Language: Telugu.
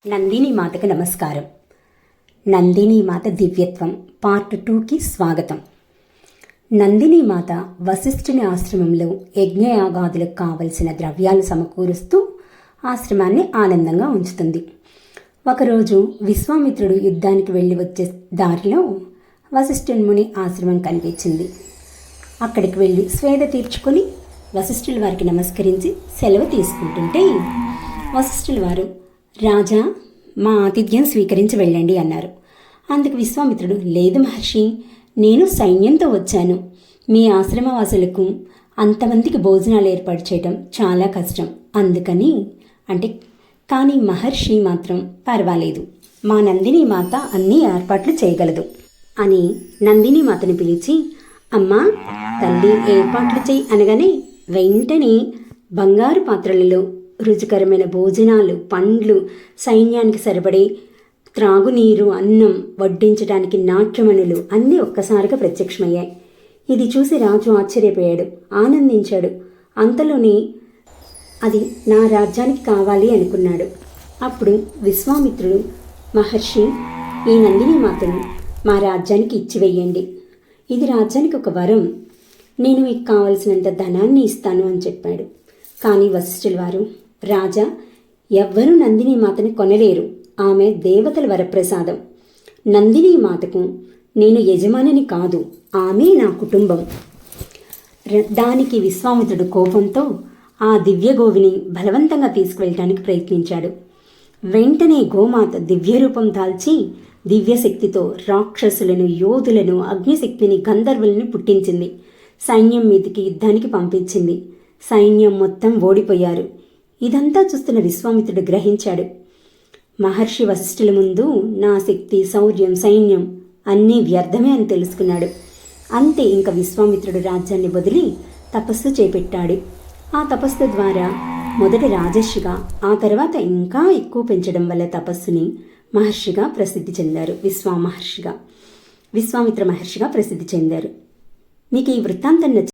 నందిని మాతకు నమస్కారం. నందిని మాత దివ్యత్వం పార్ట్ 2కి స్వాగతం. నందిని మాత వశిష్ఠుని ఆశ్రమంలో యజ్ఞయాగాదులకు కావలసిన ద్రవ్యాలు సమకూరుస్తూ ఆశ్రమాన్ని ఆనందంగా ఉంచుతుంది. ఒకరోజు విశ్వామిత్రుడు యుద్ధానికి వెళ్ళి వచ్చే దారిలో వశిష్ఠుని ముని ఆశ్రమం కనిపించింది. అక్కడికి వెళ్ళి స్వేద తీర్చుకొని వశిష్ఠుల వారికి నమస్కరించి సెలవు తీసుకుంటుంటే వశిష్ఠుల వారు, రాజా, మా ఆతిథ్యం స్వీకరించి వెళ్ళండి అన్నారు. అందుకు విశ్వామిత్రుడు, లేదు మహర్షి, నేను సైన్యంతో వచ్చాను. మీ ఆశ్రమవాసులకు అంతమందికి భోజనాలు ఏర్పాటు చేయటం చాలా కష్టం. అందుకని కానీ మహర్షి మాత్రం పర్వాలేదు, మా నందిని మాత అన్ని ఏర్పాట్లు చేయగలదు అని నందిని మాతను పిలిచి, అమ్మా తల్లి ఏర్పాట్లు చేయి అనగానే వెంటనే బంగారు పాత్రలలో రుచికరమైన భోజనాలు, పండ్లు, సైన్యానికి సరిపడే త్రాగునీరు, అన్నం వడ్డించడానికి నాట్యమణులు అన్నీ ఒక్కసారిగా ప్రత్యక్షమయ్యాయి. ఇది చూసి రాజు ఆశ్చర్యపోయాడు, ఆనందించాడు. అంతలోనే అది నా రాజ్యానికి కావాలి అనుకున్నాడు. అప్పుడు విశ్వామిత్రుడు, మహర్షి, ఈ నందిని మాతను మా రాజ్యానికి ఇచ్చివేయండి. ఇది రాజ్యానికి ఒక వరం. నేను మీకు కావలసినంత ధనాన్ని ఇస్తాను అని చెప్పాడు. కానీ వశిష్ఠుల వారు, రాజా, ఎవ్వరూ నందిని మాతని కొనలేరు. ఆమె దేవతల వరప్రసాదం. నందిని మాతకు నేను యజమానిని కాదు, ఆమె నా కుటుంబం. దానికి విశ్వామిత్రుడు కోపంతో ఆ దివ్య గోవిని బలవంతంగా తీసుకువెళ్ళటానికి ప్రయత్నించాడు. వెంటనే గోమాత దివ్యరూపం దాల్చి దివ్యశక్తితో రాక్షసులను, యోధులను, అగ్నిశక్తిని, గంధర్వులను పుట్టించింది. సైన్యం మీదకి యుద్ధానికి పంపించింది. సైన్యం మొత్తం ఓడిపోయారు. ఇదంతా చూస్తున్న విశ్వామిత్రుడు గ్రహించాడు, మహర్షి వశిష్ఠుల ముందు నా శక్తి, శౌర్యం, సైన్యం అన్నీ వ్యర్థమే అని తెలుసుకున్నాడు. అంతే, ఇంకా విశ్వామిత్రుడు రాజ్యాన్ని వదిలి తపస్సు చేపట్టాడు. ఆ తపస్సు ద్వారా మొదట రాజర్షిగా, ఆ తర్వాత ఇంకా ఎక్కువ పెంచడం వల్ల తపస్సుని మహర్షిగా ప్రసిద్ధి చెందారు. విశ్వామిత్ర మహర్షిగా ప్రసిద్ధి చెందారు. మీకు ఈ వృత్తాంతం